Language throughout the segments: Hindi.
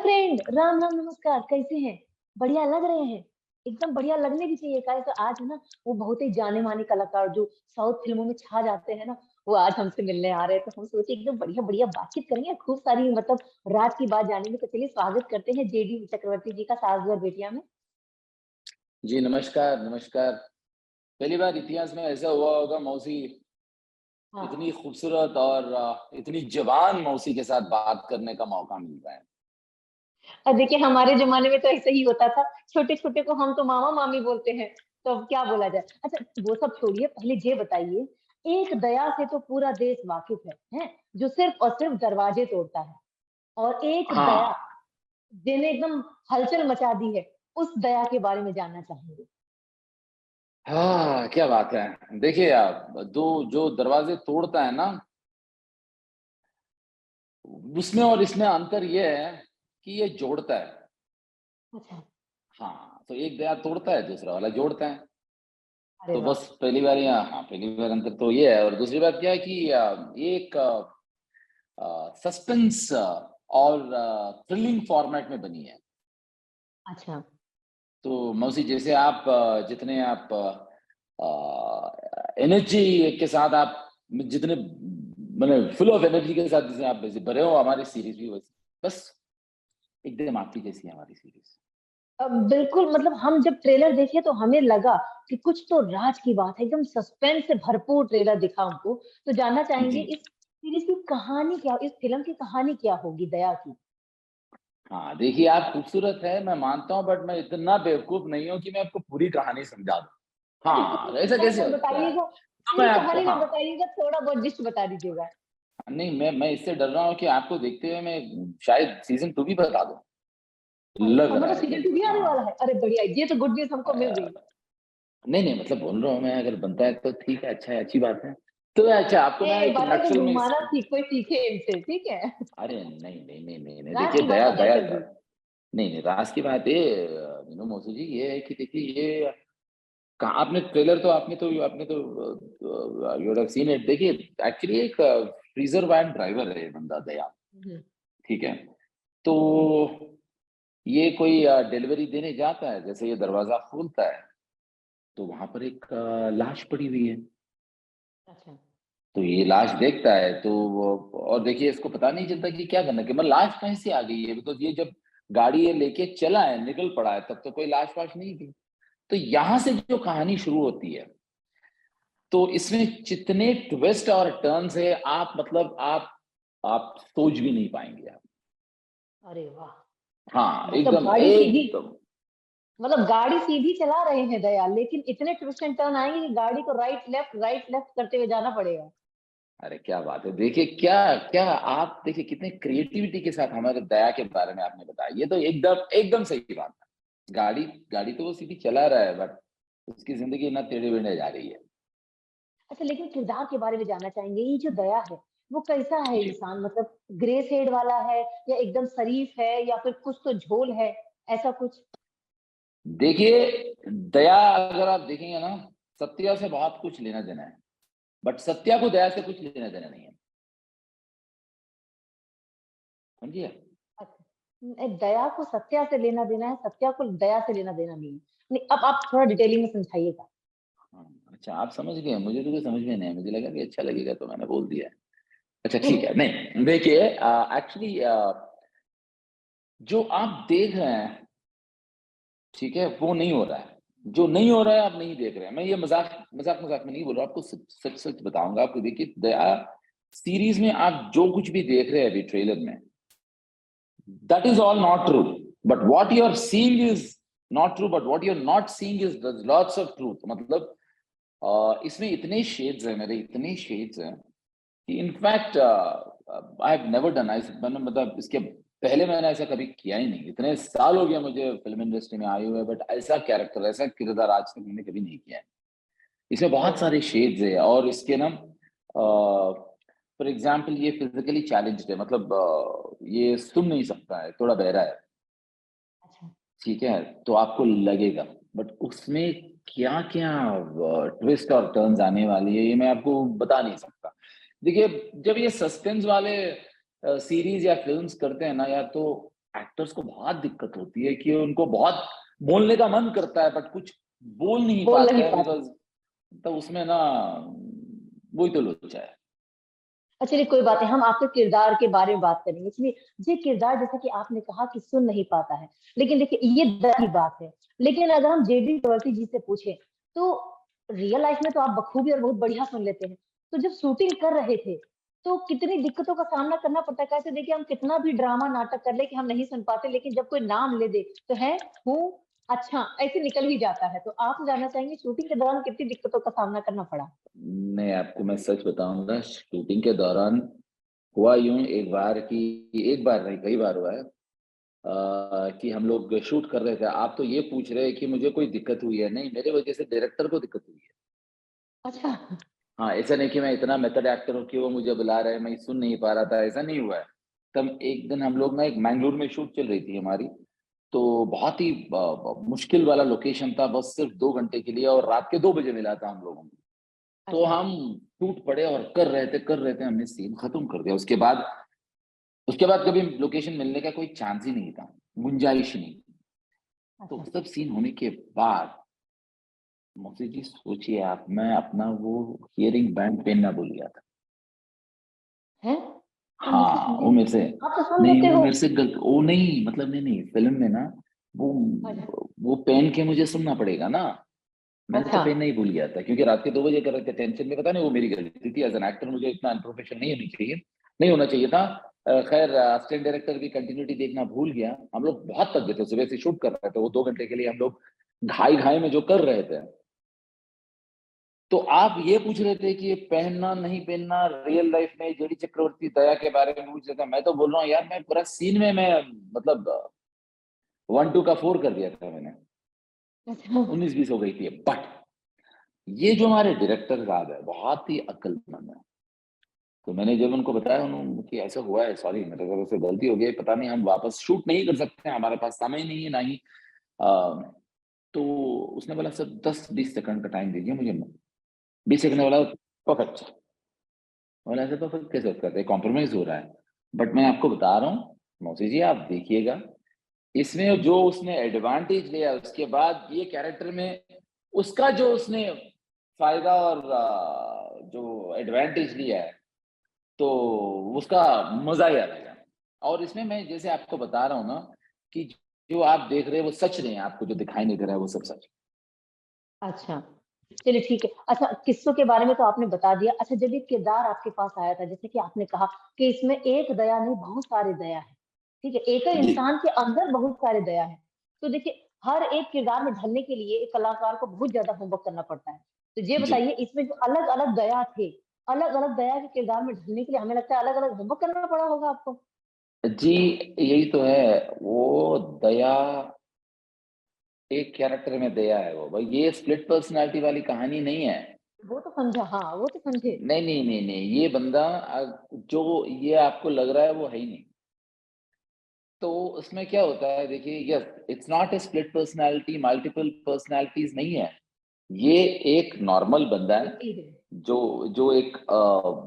फ्रेंड, राम राम नमस्कार। कैसे हैं? बढ़िया लग रहे हैं। एकदम बढ़िया लगने भी चाहिए। काहे तो आज है ना, वो बहुत ही जाने माने कलाकार जो साउथ फिल्मों में छा जाते हैं ना, वो आज हमसे मिलने आ रहे हैं। तो हम सोचे एकदम बढ़िया बढ़िया बातचीत करेंगे, खूब सारी मतलब राज की बात जानेंगे। तो चलिए स्वागत करते हैं जेडी चक्रवर्ती जी का सास और बेटियां में। जी, नमस्कार, नमस्कार। पहली बार इतिहास में ऐसा हुआ होगा मौसी इतनी हाँ। खूबसूरत और इतनी जवान मौसी के साथ बात करने का मौका मिल रहा है। और देखिए हमारे जमाने में तो ऐसे ही होता था। छोटे छोटे को हम तो मामा मामी बोलते हैं। तो अब क्या बोला जाए। अच्छा वो सब छोड़िए, पहले ये बताइए, एक दया से तो पूरा देश वाकिफ है जो सिर्फ और सिर्फ दरवाजे तोड़ता है। और एक दया हाँ, जिन्हें एकदम हलचल मचा दी है, उस दया के बारे में जानना चाहेंगे। हाँ, क्या बात है। देखिए आप, दो जो दरवाज़े तोड़ता है ना, उसमें और इसमें अंतर ये है कि ये जोड़ता है। अच्छा। हाँ, तो एक दया तोड़ता है, दूसरा वाला जोड़ता है। अरे तो वाह। बस पहली बार यहाँ हाँ, पहली बार अंतर तो ये है और दूसरी बात क्या है कि ये एक सस्पेंस और थ्रिलिंग फॉर्मेट में बनी है। अच्छा। तो मौसी जैसे आप जितने आप एनर्जी के साथ आप जितने मैंने फुल ऑफ एनर्जी के साथ जिसे आप वैसे भरे हो हमारी सीरीज भी वैसे बस एकदम आपकी जैसी है हमारी सीरीज। बिल्कुल, मतलब हम जब ट्रेलर देखे तो हमें लगा कि कुछ तो राज की बात है। एकदम सस्पेंस से भरपूर ट्रेलर दिखा हमको। तो जानना चाहेंगे जी इस सीरीज की कहानी क्या, इस फिल्म की कहानी क्या होगी दया की। हाँ, देखिए आप खूबसूरत है मैं मानता हूँ बट मैं इतना बेवकूफ नहीं हूँ कि मैं आपको पूरी कहानी समझा दूँ। अरे हाँ, पूरी ऐसा कहानी कैसे मत होता है। बताइएगा। तो मैं पूरी आपको कहानी मत हाँ बताइएगा, थोड़ा बहुत जिस्ट बता दीजिएगा। नहीं मैं इससे डर रहा हूँ कि आपको देखते हुए मैं शायद सीजन 2 भी बता दूँ। अरे लग रहा मतलब है सीजन 2 कि भी आने वाला हाँ। है। अरे बढ़िया, ये तो गुड न्यूज हमको मिल गई। नहीं, नहीं मतलब बोल रहा हूँ मैं अगर बनता है तो ठीक है, अच्छा है, अच्छी बात है। तो अच्छा आपको मैं एक बातें तो नटशल में इस घुमाना सीख, कोई सीखे इनसे, ठीक है। अरे नहीं, नहीं, नहीं, नहीं, नहीं राज देखिए की बात दया पता दया चल गई। नहीं, नहीं राज की बात है मौसी जी ये है कि देखिए ये कहाँ आपने ट्रेलर तो आपने तो यू हैव सीन इट देखिए एक्चुअली एक फ्रीजर वैन ड्राइवर है ये बंदा दया, हम्म। ठीक है? तो ये कोई डिलीवरी देने जाता है, जैसे ये दरवाज़ा खोलता है, तो वहाँ पर एक लाश पड़ी हुई है। अच्छा। तो ये लाश देखता है तो वो और देखिए इसको पता नहीं चलता कि क्या करना है कि मतलब लाश कहीं से आ गई है बिकॉज़ ये जब गाड़ी ये लेके चला है, निकल पड़ा है, तब तो कोई लाश-वाश नहीं थी। तो यहाँ से जो कहानी शुरू होती है, तो इसमें जितने ट्विस्ट और टर्न्स है आप मतलब आप सोच भी नहीं पाएँगे आप। अरे वाह। हाँ, मतलब एकदम गाड़ी सीधी, एकदम। मतलब गाड़ी सीधी चला रहे हैं दया, लेकिन इतने ट्विस्ट एंड टर्न आएंगे कि गाड़ी को राइट लेफ्ट करते हुए जाना पड़ेगा। अरे क्या बात है! देखिए क्या क्या आप देखिए कितने क्रिएटिविटी के साथ हमारे दया के बारे में आपने बताया। ये तो एकदम एकदम सही बात है। गाड़ी गाड़ी तो वो सीधी चला रहा है बट उसकी ज़िंदगी ना टेढ़े-मेढ़े जा रही है। अच्छा, लेकिन किरदार के बारे में जानना चाहेंगे। ये जो दया है, वो कैसा है जी। इंसान? मतलब ग्रे शेड वाला है या एकदम शरीफ है या फिर कुछ तो झोल है, ऐसा कुछ? देखिए, दया अगर आप देखेंगे ना, सत्या से बहुत कुछ लेना-देना है। बट सत्या को दया से कुछ लेना-देना नहीं है। समझिए? अच्छा। दया को सत्या से लेना देना है, सत्या को दया से लेना देना नहीं है। नहीं, अब आप थोड़ा डिटेलिंग में समझाइएगा। हाँ, अच्छा आप समझ गए, मुझे तो कुछ समझ में नहीं आया। मुझे लगा कि अच्छा लगेगा तो मैंने बोल दिया है। अच्छा ठीक है, नहीं देखिए एक्चुअली जो आप देख रहे हैं ठीक है, वो नहीं हो रहा है। जो नहीं हो रहा है, आप नहीं देख रहे हैं। मैं ये मज़ाक में नहीं बोल रहा हूँ, आपको सच-सच बताऊँगा आपको देखिए दया सीरीज़ में आप जो कुछ भी देख रहे हैं अभी ट्रेलर में, that is all not true. But what you are seeing is not true, but what you're not seeing is there's lots of truth. मतलब इसमें इतने शेड्स हैं मेरे इतने शेड्स हैं कि in fact I have never done मैंने मतलब इसके पहले मैंने ऐसा कभी किया ही नहीं। इतने साल हो गया मुझे फ़िल्म इंडस्ट्री में आए हुए बट ऐसा कैरेक्टर, ऐसा किरदार आज तक मैंने कभी नहीं किया है। इसमें अरे बहुत वाह। सारे शेड्स हैं और इसके ना फॉर एग्ज़ाम्पल ये फिज़िकली चैलेंज्ड है मतलब ये सुन नहीं सकता है, थोड़ा बहरा है, अच्छा। ठीक है? तो आपको लगेगा बट उसमें क्या-क्या ट्विस्ट और टर्न्स आने वाली है, ये मैं आपको बता नहीं सकता। देखिए, जब ये सस्पेंस वाले सीरीज़ या फ़िल्म्स करते हैं ना या तो एक्टर्स को बहुत दिक्कत होती है कि उनको बहुत बोलने का मन करता है बट कुछ बोल नहीं बोल पाते नहीं हैं, पाते। बिकॉज तो उसमें ना वही तो लोचा है। चलिए कोई बात नहीं, हम आपके किरदार के बारे में बात करेंगे। इसलिए ये किरदार, जैसा कि आपने कहा कि सुन नहीं पाता है, लेकिन देखिए ये डर की बात है। लेकिन अगर हम जेडी टवर्सी जी से पूछें तो रियल लाइफ में तो आप बखूबी और बहुत बढ़िया सुन लेते हैं। तो जब शूटिंग कर रहे थे तो कितनी दिक्कतों का सामना करना पड़ता है? कैसे देखिए, हम कितना भी ड्रामा नाटक कर ले कि हम नहीं सुन पाते, लेकिन जब कोई नाम ले दे तो है हूँ, अच्छा ऐसे निकल ही जाता है। तो आप जानना चाहेंगे शूटिंग के दौरान कितनी दिक्कतों का सामना करना पड़ा? मैं आपको मैं सच बताऊंगा, शूटिंग के दौरान हुआ यूं एक बार की, एक बार नहीं कई बार हुआ है कि हम लोग शूट कर रहे थे। आप तो ये पूछ रहे हैं कि मुझे कोई दिक्कत हुई है, नहीं मेरे वजह से डायरेक्टर को दिक्कत हुई है। अच्छा। हाँ, ऐसा नहीं कि मैं इतना मेथड एक्टर हूँ कि वो मुझे बुला रहे हैं, मैं सुन नहीं पा रहा था, ऐसा नहीं हुआ है। तब एक दिन हम लोग ना एक मैंगलोर में शूट चल रही थी हमारी, तो बहुत ही मुश्किल वाला लोकेशन था, बस सिर्फ 2 घंटे के लिए और रात के 2 बजे मिला था हम लोगों को। तो अच्छा। हम टूट पड़े और कर रहे थे, हमने सीन खत्म कर दिया। उसके बाद कभी लोकेशन मिलने का कोई चांस ही नहीं था, गुंजाइश ही नहीं। तो अच्छा सब सीन होने के बाद मौसी जी सोचिए आप, मैं अपना वो हियरिंग बैंड पहनना भूल गया था। है। मैं मुझसे हाँ, समझी वो नहीं। मेरे से आप तो सुन नहीं, लेते वो हो। मेरे से गलत, वो नहीं मतलब नहीं फिल्म में ना वो अच्छा। वो पहन के मुझे सुनना पड़ेगा ना। मैंने तो अच्छा। पहनना ही भूल गया था क्योंकि रात के 2 बजे कर रहे थे, टेंशन में, पता नहीं वो मेरी गलती थी। एज एन एक्टर मुझे इतना अनप्रोफेशनल नहीं होना चाहिए था। खैर असिस्टेंट डायरेक्टर भी कंटिन्यूटी देखना भूल गया। हम लोग बहुत थक गए थे, सुबह से शूट कर रहे थे, वो 2 घंटे के लिए हम लोग घाई घाई में जो कर रहे थे। तो आप ये पूछ रहे थे कि ये पहनना नहीं पहनना रियल लाइफ में जेडी चक्रवर्ती दया के बारे में पूछ रहे थे। मैं तो बोल रहा हूँ यार, मैं पूरा सीन में मैं मतलब 1 2 का 4 कर दिया था मैंने। अच्छा। 19 20 हो गई थी। बट ये जो हमारे डायरेक्टर साहब है बहुत ही अक्लमंद है। तो मैंने जब उनको बताया उन्होंने कि ऐसा हुआ है, सॉरी मेरे तरफ से गलती हो गई, पता नहीं हम वापस शूट नहीं कर सकते हैं, हमारे पास समय नहीं है ना ही अ, तो उसने बोला सर 10 20 सेकंड का टाइम दीजिए मुझे। 20 सेकंड वाला परफेक्ट। बोला ऐसे परफेक्ट कैसे करते हैं, कॉम्प्रोमाइज हो रहा है। बट मैं आपको बता रहा हूँ मौसी जी, आप देखिएगा इसमें जो उसने एडवांटेज लिया, उसके बाद ये कैरेक्टर में उसका जो उसने फायदा और जो एडवांटेज लिया है, तो उसका मजा ही अलग है। और इसमें मैं जैसे आपको बता रहा हूँ ना कि जो आप देख रहे हैं वो सच नहीं है, आपको जो दिखाई नहीं दे रहा है वो सब सच है। अच्छा। चलिए ठीक है। अच्छा, किस्सों के बारे में तो आपने बता दिया। अच्छा, जब ये किरदार आपके पास आया था, जैसे कि आपने कहा कि इसमें एक दया नहीं बहुत सारे दया है, ठीक है, एक ही जी इंसान के अंदर बहुत सारे दया है। तो देखिए, हर एक किरदार में ढलने के लिए एक कलाकार को बहुत ज्यादा होमवर्क करना पड़ता है। तो ये जी बताइए, इसमें जो अलग अलग दया थे, अलग अलग दया के किरदार में ढलने के लिए हमें लगता है अलग अलग होमवर्क करना पड़ा होगा आपको। जी, यही तो है। वो दया एक कैरेक्टर में दया है, वो भाई ये स्प्लिट पर्सनालिटी वाली कहानी नहीं है। वो तो समझा, हाँ वो तो समझे। नहीं, ये बंदा जो ये आपको लग रहा है वो है ही नहीं। तो उसमें क्या होता है देखिए, yes it's not a split personality, multiple personalities नहीं है। ये एक नॉर्मल बंदा है, एक ही है। जो जो एक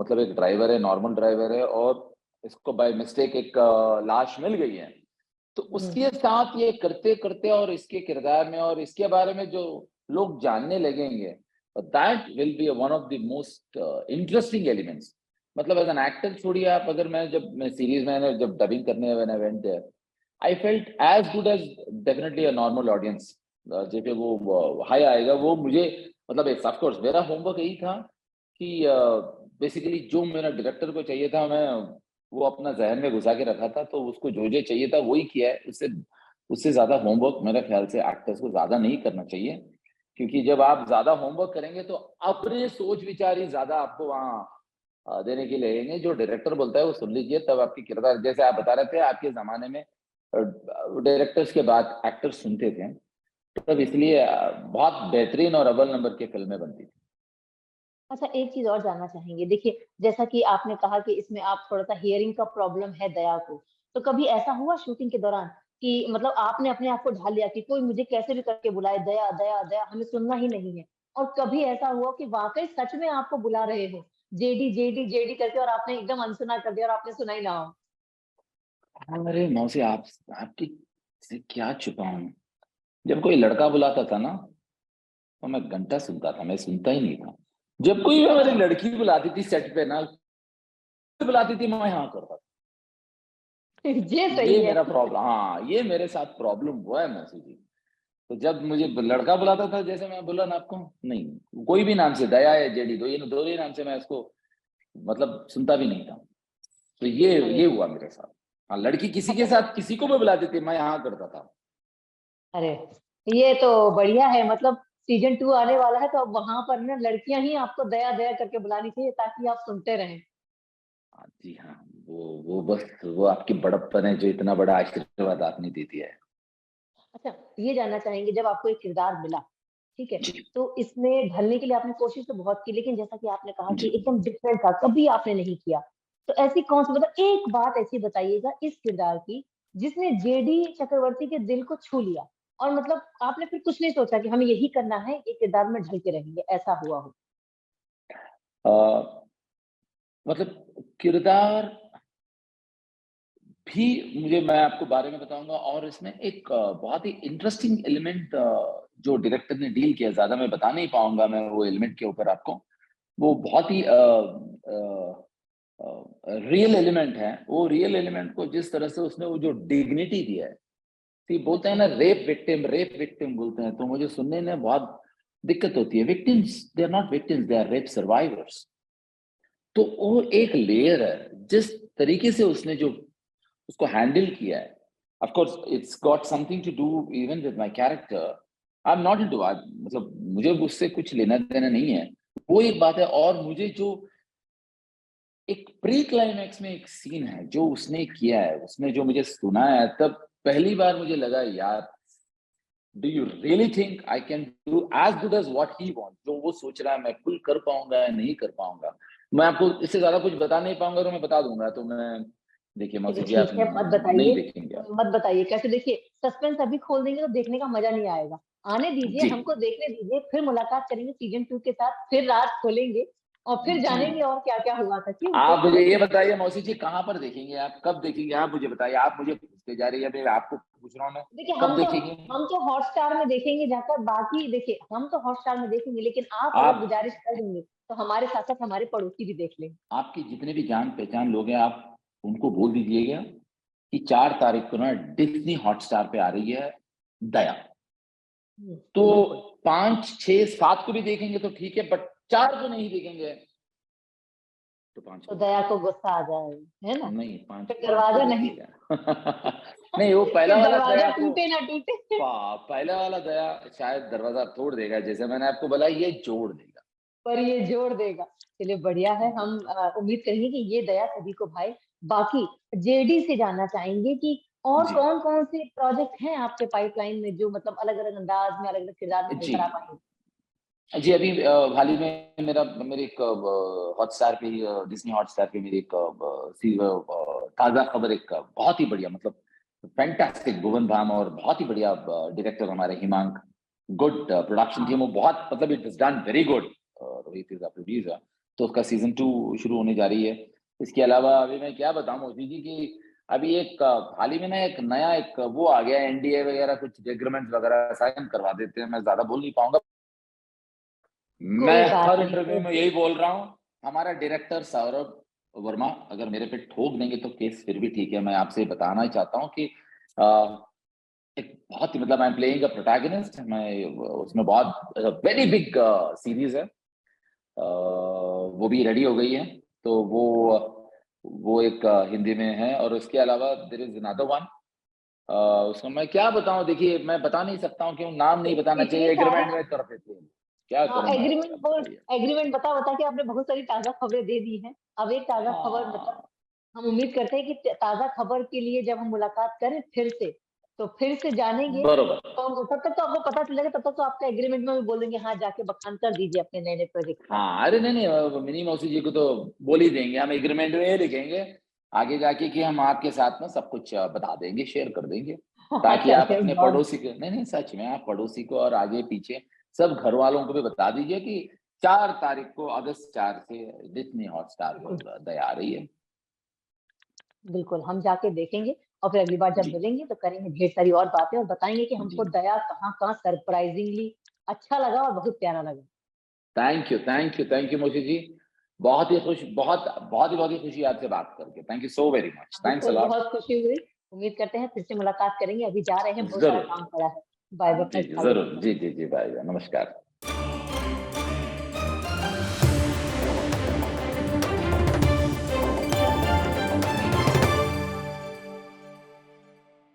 मतलब एक ड्राइवर है, नॉर्मल ड्राइवर है, और इसको बाय मिस्टेक एक लाश मिल गई है। तो उसके हम्म। साथ ये करते करते और इसके किरदार में और इसके बारे में जो लोग जानने लगेंगे, that will be one of the most interesting elements. मतलब एज एन एक्टर छोड़िए आप, अगर मैं सीरीज में जब डबिंग करने when I went there, I felt as good as definitely a normal audience. जैसे वो हाई आएगा वो मुझे, मतलब इट्स ऑफ कोर्स मेरा होमवर्क यही था कि बेसिकली जो मेरा डायरेक्टर को चाहिए था, मैं वो अपना जहन में घुसा के रखा था, तो उसको जो जो चाहिए था वही किया है। उससे उससे ज्यादा होमवर्क मेरे ख्याल से एक्टर्स को ज्यादा नहीं करना चाहिए, क्योंकि जब आप ज्यादा होमवर्क करेंगे तो अपने सोच विचार ही ज्यादा आपको वहाँ देने के लिए लगेंगे। जो डायरेक्टर बोलता है वो सुन लीजिए, तब आपकी किरदार, जैसे आप बता रहे थे आपके जमाने में डायरेक्टर्स के बाद एक्टर्स सुनते थे, तब इसलिए बहुत बेहतरीन और अव्वल नंबर की फिल्में बनती थी। अच्छा, एक चीज और जानना चाहेंगे। देखिए, जैसा कि आपने कहा कि इसमें आप थोड़ा सा हियरिंग का प्रॉब्लम है दया को, तो कभी ऐसा हुआ शूटिंग के दौरान कि मतलब आपने अपने आप को ढाल लिया कि कोई मुझे कैसे भी करके बुलाए, दया दया दया, हमें सुनना ही नहीं है? और कभी ऐसा हुआ कि वाकई सच में आपको बुला रहे हो, जेडी जेडी जेडी करके, और आपने एकदम अनसुना कर दिया और आपने सुना ही ना हो? अरे मौसी, आप आपकी से क्या छुपाऊं। जब कोई लड़का बुलाता था ना, तो मैं घंटा सुनता था, मैं सुनता ही नहीं था। जब कोई मेरी अच्छा, लड़की बुलाती थी सेट पे ना, बुलाती थी, मैं यहाँ करता था। ये ये सही है। मेरा प्रॉब्लम, हाँ ये मेरे साथ प्रॉब्लम हुआ है मौसी जी। तो जब मुझे लड़का बुलाता था, जैसे मैं बोला ना आपको, नहीं कोई भी नाम से, दया या जेडी, दो ही नाम से मैं इसको मतलब सुनता भी नहीं था। तो अरे ये हुआ मेरे साथ। हाँ, लड़की किसी के अच्छा, साथ किसी को भी बुलाती थी, मैं यहाँ करता था। अरे ये तो बढ़िया है। मतलब सीजन 2 आने वाला है, तो अब वहां पर ना लड़कियां ही आपको दया दया करके बुलानी चाहिए, ताकि आप सुनते रहें। हाँ जी हाँ। वो बस वो आपकी बड़प्पन है, जो इतना बड़ा आशीर्वाद आपने दे दिया है। अच्छा, ये जानना चाहेंगे, जब आपको एक किरदार मिला, ठीक है, जी। तो इसमें ढलने के लिए आपने कोशिश तो बहुत की, लेकिन जैसा कि आपने कहा कि जी। एकदम डिफरेंट था, कभी आपने नहीं किया। तो ऐसी कौन सी, मतलब एक बात ऐसी बताइएगा इस किरदार की, जिसने जेडी चक्रवर्ती के दिल को छू लिया, और मतलब आपने फिर कुछ नहीं सोचा कि हमें यही करना है, एक किरदार में ढल के रहेंगे, ऐसा हुआ हो। आ, मतलब किरदार भी मुझे, मैं आपको बारे में बताऊंगा, और इसमें एक बहुत ही इंटरेस्टिंग एलिमेंट जो डायरेक्टर ने डील किया, ज्यादा मैं बता नहीं पाऊंगा मैं वो एलिमेंट के ऊपर आपको। वो बहुत ही रियल एलिमेंट है। वो रियल एलिमेंट को जिस तरह से उसने वो जो डिग्निटी दिया है, तो बोलते हैं अच्छा। ना, रेप विक्टिम बोलते हैं, तो मुझे सुनने में बहुत दिक्कत होती है। Victims, they are not victims, they are rape survivors. तो वो एक लेयर है, जिस तरीके से उसने जो उसको हैंडल किया है। Of course it's got something to do even with my character. I am not into, मतलब मुझे उससे कुछ लेना देना नहीं है। वो एक बात है। और मुझे जो एक प्री क्लाइमैक्स में एक सीन है जो उसने किया है, उसने जो मुझे सुनाया है, तब पहली बार मुझे लगा, यार do you really think I can do as good as what he want. जो वो सोच रहा है, मैं फुल कर पाऊंगा या नहीं कर पाऊंगा। मैं आपको इससे ज्यादा कुछ बता नहीं पाऊंगा, तो मैं बता दूंगा। तो मैं, देखिए मौसी चलिए जी, आप ठीक है, मत नहीं बताइए। देखेंगे आप। मत बताइए कैसे, देखिए सस्पेंस अभी खोल देंगे तो देखने का मजा नहीं आएगा। आने दीजिए, जी। हमको देखने दीजिए, फिर मुलाकात करेंगे सीजन 2 के साथ, फिर रात खोलेंगे और फिर जी। जानेंगे और क्या क्या हुआ था, क्यों आप देखिए मुझे ये देखिए। बताइए मौसी जी, कहाँ पर देखेंगे आप, कब देखेंगे आप, मुझे बताइए। आप मुझे पूछते जा रही है, मैं आपको पूछ रहा हूँ, मैं देखिए कब देखेंगे। हम तो हॉटस्टार में देखेंगे जाकर, बाकी देखिए हम तो हॉटस्टार में देखेंगे, लेकिन आप अगर आप गुजारिश कर देंगे तो हमारे साथ साथ हमारे पड़ोसी भी देख लेंगे। आपके जितने भी जान पहचान लोग हैं, आप उनको बोल दीजिएगा कि 4 तारीख को ना डिज्नी हॉटस्टार पे आ रही है दया। तो बिल्कुल। 5, 6, 7 को भी देखेंगे तो ठीक है, बट 4 को नहीं देखेंगे, तो 5 तो को दया देखेंगे। को गुस्सा आ जाएगा, है ना? नहीं, 5 फिर 5 को दरवाजा नहीं, देखिएगा। नहीं, वो पहला फिर वाला दरवाजा दया को, टूटे ना टूटे। पहला वाला दया शायद दरवाजा तोड़ देगा, जैसे मैंने आपको बोला, ये जोड़ देगा। पर ये जोड़ देगा। चलिए बढ़िया है, जी। हम उम्मीद करेंगे कि ये दया सभी को भाई। बाकी जेडी से जानना चाहेंगे कि और जी। कौन कौन से प्रोजेक्ट हैं आपके पाइपलाइन में, जो मतलब अलग अलग अंदाज में, अलग अलग किरदार में जी। लेकर आप आएंगे। जी, अभी हाल ही में मेरे एक हॉटस्टार पे ही, डिज्नी हॉटस्टार पे मेरी एक ताज़ा खबर, एक बहुत ही बढ़िया, मतलब फैंटास्टिक, भुवन बाम और बहुत ही बढ़िया डायरेक्टर हमारे हिमांक, गुड प्रोडक्शन टीम, हाँ। वो बहुत, मतलब it is done very good. Rohit is a producer. तो उसका सीजन 2 शुरू होने जा रही है। इसके अलावा अभी मैं क्या बताऊं मोदी जी की, अभी एक हाल ही में ना एक नया एक वो आ गया, एनडीए वगैरह कुछ एग्रीमेंट वगैरह साइन करवा देते हैं, मैं ज्यादा बोल नहीं पाऊंगा। मैं कोई बात हर नहीं, इंटरव्यू कोई। में यही बोल रहा हूँ। हमारा डायरेक्टर सौरभ वर्मा अगर मेरे पे ठोक देंगे तो केस फिर भी ठीक है। मैं आपसे बताना ही चाहता हूँ कि अ, एक बहुत ही, मतलब I am playing a protagonist, मैं उसमें बहुत वेरी बिग सीरीज है। वो भी रेडी हो गई है। तो वो एक हिंदी में है, और उसके अलावा देयर इज अनदर वन। उसको मैं क्या बताऊं, देखिए मैं बता नहीं सकता हूँ, क्यों नाम नहीं बताना इतनी चाहिए, सारी। एग्रीमेंट में कर देते हैं। क्या हाँ, करूं मैं, एग्रीमेंट अब बोल। बताइए। एग्रीमेंट बता बता के आपने बहुत सारी ताजा खबरें दे दी हैं। अब एक ताजा खबर, मतलब हाँ, हम उम्मीद करते हैं कि ताजा खबर के लिए जब हम मुलाकात करें फिर से, तो फिर से जानेंगे बरोबर। कौन। तब तक तो आपको पता चलेगा, तब तक तो आपका एग्रीमेंट में भी बोल देंगे, हाँ जाके बखान कर दीजिए अपने नए नए प्रोजेक्ट का। हाँ, अरे नहीं नहीं, मिनी मौसी जी को तो बोल ही देंगे, हम एग्रीमेंट में ये लिखेंगे आगे जाके कि हम आपके साथ में सब कुछ बता देंगे, शेयर कर देंगे, ताकि आप चलिए अपने बहुत। पड़ोसी को, नहीं नहीं सच में, आप पड़ोसी को और आगे पीछे सब घर वालों को भी बता दीजिए कि 4 तारीख को, अगस्त 4 से डिज्नी हॉटस्टार बिल्कुल पर दया आ रही है। बिल्कुल, हम जाके देखेंगे। और फिर अगली बार जब जी मिलेंगे तो करेंगे ढेर सारी और बातें और बताएंगे कि हमको जी दया कहाँ-कहाँ सरप्राइजिंगली अच्छा लगा और बहुत प्यारा लगा। थैंक यू मोशी जी। बहुत ही खुश बहुत ही खुशी आपसे बात करके। Thank you so very much. Thanks a हमको लॉट। बहुत खुशी हुई। उम्मीद करते हैं फिर से मुलाकात करेंगे। अभी जा रहे हैं, बहुत सारा ज़रूर। काम पड़ा है। बाय बाय, अपना जी, ख्याल ज़रूर। रखिएगा। जी, बाय, नमस्कार।